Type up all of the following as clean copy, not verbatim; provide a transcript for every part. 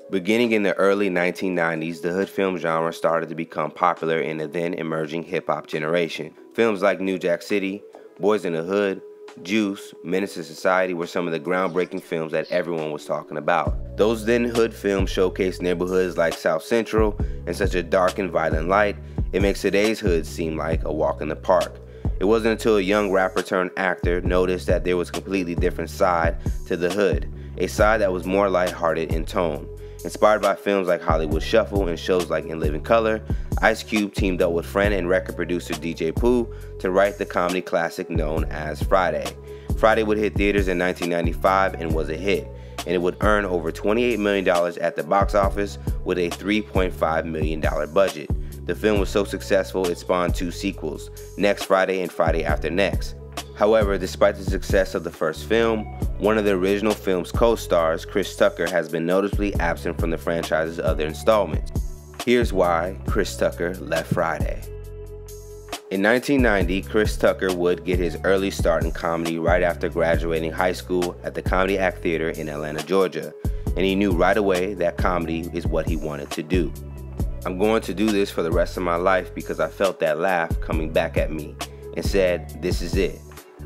Beginning in the early 1990s, the hood film genre started to become popular in the then emerging hip-hop generation. Films like New Jack City, Boys in the Hood, Juice, Menace to Society were some of the groundbreaking films that everyone was talking about. Those then hood films showcased neighborhoods like South Central in such a dark and violent light, it makes today's hood seem like a walk in the park. It wasn't until a young rapper turned actor noticed that there was a completely different side to the hood, a side that was more lighthearted in tone. Inspired by films like Hollywood Shuffle and shows like In Living Color, Ice Cube teamed up with friend and record producer DJ Pooh to write the comedy classic known as Friday. Friday would hit theaters in 1995 and was a hit, and it would earn over $28 million at the box office with a $3.5 million budget. The film was so successful it spawned two sequels, Next Friday and Friday After Next. However, despite the success of the first film, one of the original film's co-stars, Chris Tucker, has been noticeably absent from the franchise's other installments. Here's why Chris Tucker left Friday. In 1990, Chris Tucker would get his early start in comedy right after graduating high school at the Comedy Act Theater in Atlanta, Georgia, and he knew right away that comedy is what he wanted to do. "I'm going to do this for the rest of my life because I felt that laugh coming back at me and said, this is it.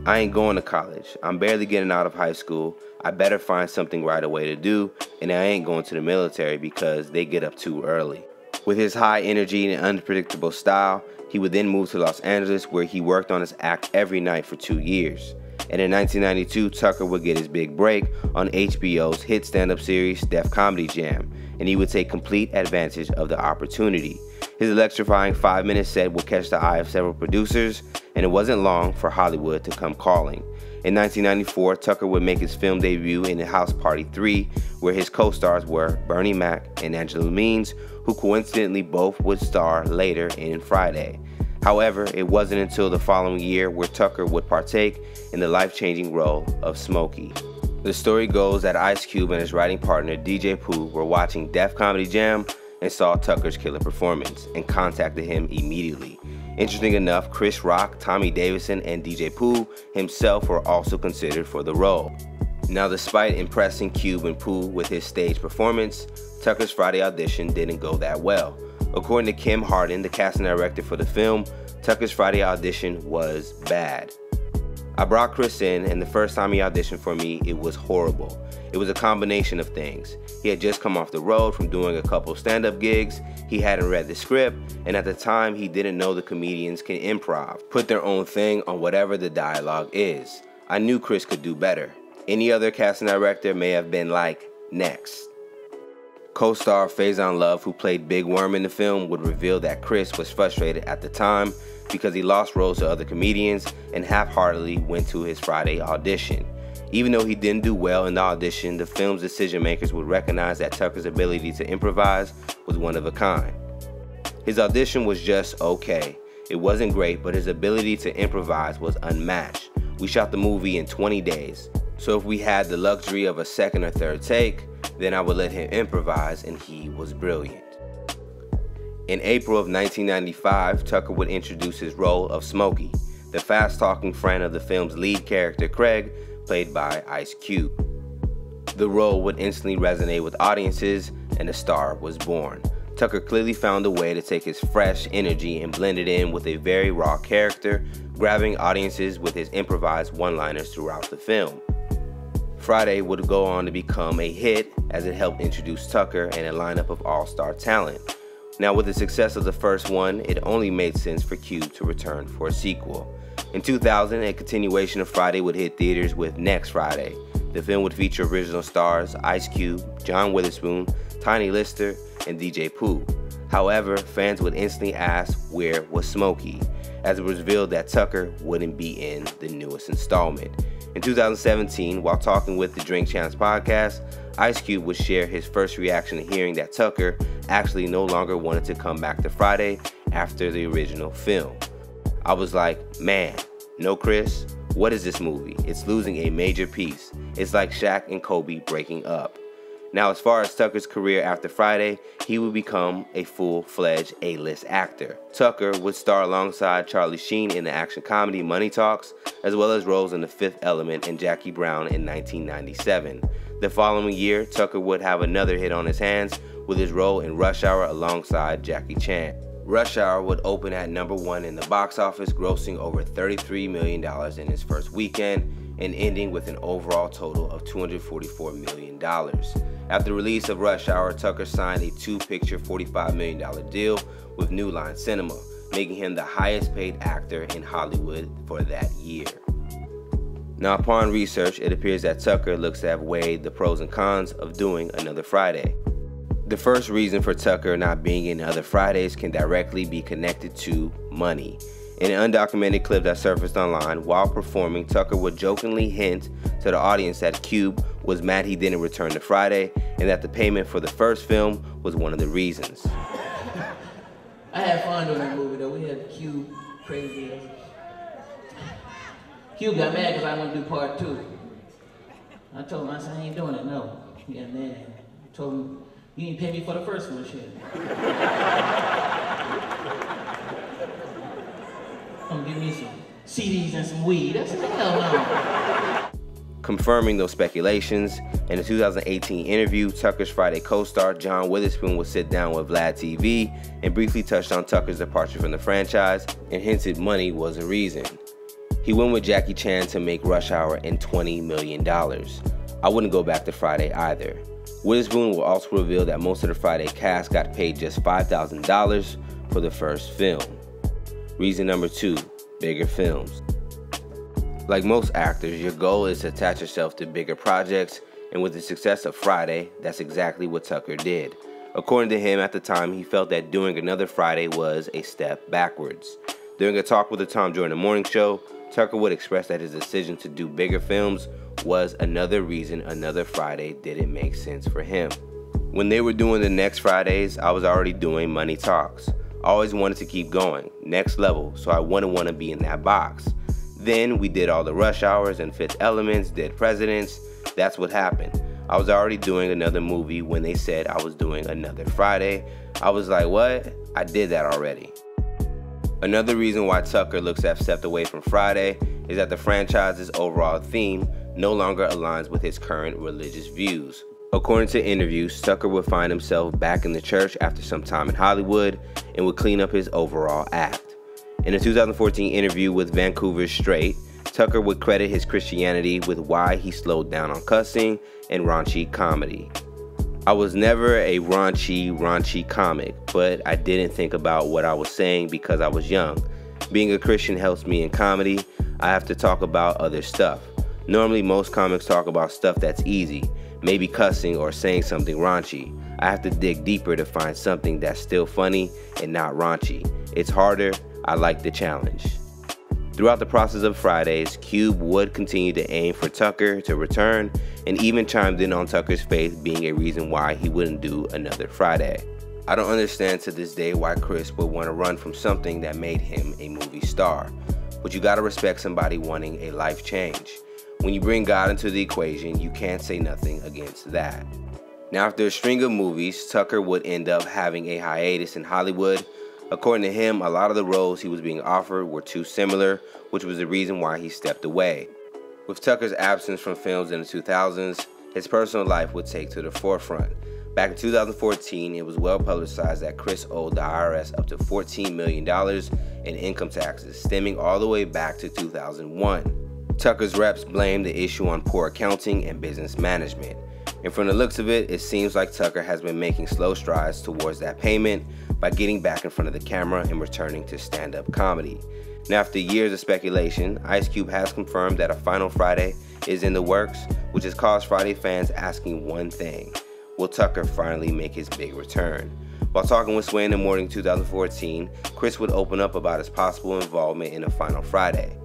I ain't going to college. I'm barely getting out of high school. I better find something right away to do, and I ain't going to the military because they get up too early." With his high energy and unpredictable style, he would then move to Los Angeles where he worked on his act every night for 2 years. And in 1992, Tucker would get his big break on HBO's hit stand-up series Def Comedy Jam, and he would take complete advantage of the opportunity. His electrifying 5-minute set would catch the eye of several producers, and it wasn't long for Hollywood to come calling. In 1994, Tucker would make his film debut in House Party 3, where his co-stars were Bernie Mac and Angela Means, who coincidentally both would star later in Friday. However, it wasn't until the following year where Tucker would partake in the life-changing role of Smokey. The story goes that Ice Cube and his writing partner DJ Pooh were watching Def Comedy Jam and saw Tucker's killer performance and contacted him immediately. Interesting enough, Chris Rock, Tommy Davidson, and DJ Pooh himself were also considered for the role. Now, despite impressing Cube and Pooh with his stage performance, Tucker's Friday audition didn't go that well. According to Kim Harden, the casting director for the film, Tucker's Friday audition was bad. "I brought Chris in, and the first time he auditioned for me, it was horrible. It was a combination of things. He had just come off the road from doing a couple stand-up gigs, he hadn't read the script, and at the time he didn't know the comedians can improv, put their own thing on whatever the dialogue is. I knew Chris could do better. Any other casting director may have been like, next." Co-star Faison Love, who played Big Worm in the film, would reveal that Chris was frustrated at the time because he lost roles to other comedians and half-heartedly went to his Friday audition. Even though he didn't do well in the audition, the film's decision makers would recognize that Tucker's ability to improvise was one of a kind. His audition was just okay. It wasn't great, but his ability to improvise was unmatched. We shot the movie in 20 days, so if we had the luxury of a second or third take, then I would let him improvise, and he was brilliant. In April of 1995, Tucker would introduce his role of Smokey, the fast-talking friend of the film's lead character Craig, played by Ice Cube. The role would instantly resonate with audiences, and a star was born. Tucker clearly found a way to take his fresh energy and blend it in with a very raw character, grabbing audiences with his improvised one-liners throughout the film. Friday would go on to become a hit as it helped introduce Tucker and a lineup of all-star talent. Now, with the success of the first one, it only made sense for Cube to return for a sequel. In 2000, a continuation of Friday would hit theaters with Next Friday. The film would feature original stars Ice Cube, John Witherspoon, Tiny Lister, and DJ Pooh. However, fans would instantly ask where was Smokey, as it was revealed that Tucker wouldn't be in the newest installment. In 2017, while talking with the Drink Champs podcast, Ice Cube would share his first reaction to hearing that Tucker actually no longer wanted to come back to Friday after the original film. "I was like, man, no Chris, what is this movie? It's losing a major piece. It's like Shaq and Kobe breaking up." Now, as far as Tucker's career after Friday, he would become a full-fledged A-list actor. Tucker would star alongside Charlie Sheen in the action comedy Money Talks, as well as roles in The Fifth Element and Jackie Brown in 1997. The following year, Tucker would have another hit on his hands with his role in Rush Hour alongside Jackie Chan. Rush Hour would open at #1 in the box office, grossing over $33 million in its first weekend and ending with an overall total of $244 million. After the release of Rush Hour, Tucker signed a two-picture $45 million deal with New Line Cinema, making him the highest paid actor in Hollywood for that year. Now, upon research, it appears that Tucker looks to have weighed the pros and cons of doing Another Friday. The first reason for Tucker not being in Other Fridays can directly be connected to money. In an undocumented clip that surfaced online, while performing, Tucker would jokingly hint to the audience that Cube was mad he didn't return to Friday and that the payment for the first film was one of the reasons. I had fun doing that movie though. We had Cube crazy. Cube got mad because I want to do part 2. I told him, I said, I ain't doing it, no. He got mad. I told him, you didn't pay me for the first one, shit. Come give me some CDs and some weed. I said, hell no. Confirming those speculations, in a 2018 interview, Tucker's Friday co-star John Witherspoon would sit down with Vlad TV and briefly touched on Tucker's departure from the franchise and hinted money was a reason. He went with Jackie Chan to make Rush Hour and $20 million. I wouldn't go back to Friday either. Witherspoon will also reveal that most of the Friday cast got paid just $5,000 for the first film. Reason number 2, bigger films. Like most actors, your goal is to attach yourself to bigger projects, and with the success of Friday, that's exactly what Tucker did. According to him, at the time, he felt that doing Another Friday was a step backwards. During a talk with the Tom Jordan Morning Show, Tucker would express that his decision to do bigger films was another reason Another Friday didn't make sense for him. When they were doing the next Fridays, I was already doing Money Talks. I always wanted to keep going, next level, so I wouldn't want to be in that box. Then we did all the Rush Hours and Fifth Elements, did Presidents. That's what happened. I was already doing another movie when they said I was doing Another Friday. I was like, what? I did that already. Another reason why Tucker looks to have stepped away from Friday is that the franchise's overall theme no longer aligns with his current religious views. According to interviews, Tucker would find himself back in the church after some time in Hollywood and would clean up his overall act. In a 2014 interview with Vancouver Straight, Tucker would credit his Christianity with why he slowed down on cussing and raunchy comedy. I was never a raunchy comic, but I didn't think about what I was saying because I was young. Being a Christian helps me in comedy. I have to talk about other stuff. Normally, most comics talk about stuff that's easy, maybe cussing or saying something raunchy. I have to dig deeper to find something that's still funny and not raunchy. It's harder. I like the challenge. Throughout the process of Fridays, Cube would continue to aim for Tucker to return and even chimed in on Tucker's faith being a reason why he wouldn't do Another Friday. I don't understand to this day why Chris would want to run from something that made him a movie star, but you gotta respect somebody wanting a life change. When you bring God into the equation, you can't say nothing against that. Now, after a string of movies, Tucker would end up having a hiatus in Hollywood. According to him, a lot of the roles he was being offered were too similar, which was the reason why he stepped away. With Tucker's absence from films in the 2000s, his personal life would take to the forefront. Back in 2014, it was well publicized that Chris owed the IRS up to $14 million in income taxes, stemming all the way back to 2001. Tucker's reps blamed the issue on poor accounting and business management. And from the looks of it, it seems like Tucker has been making slow strides towards that payment by getting back in front of the camera and returning to stand-up comedy. Now, after years of speculation, Ice Cube has confirmed that a final Friday is in the works, which has caused Friday fans asking one thing: will Tucker finally make his big return? While talking with Sway in the Morning 2014, Chris would open up about his possible involvement in a final Friday.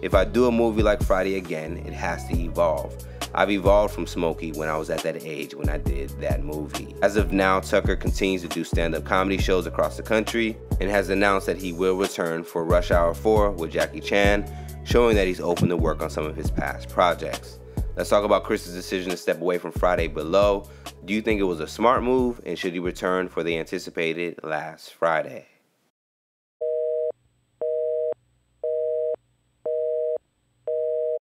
If I do a movie like Friday again, it has to evolve. I've evolved from Smokey when I was at that age when I did that movie. As of now, Tucker continues to do stand-up comedy shows across the country and has announced that he will return for Rush Hour 4 with Jackie Chan, showing that he's open to work on some of his past projects. Let's talk about Chris's decision to step away from Friday below. Do you think it was a smart move, and should he return for the anticipated last Friday?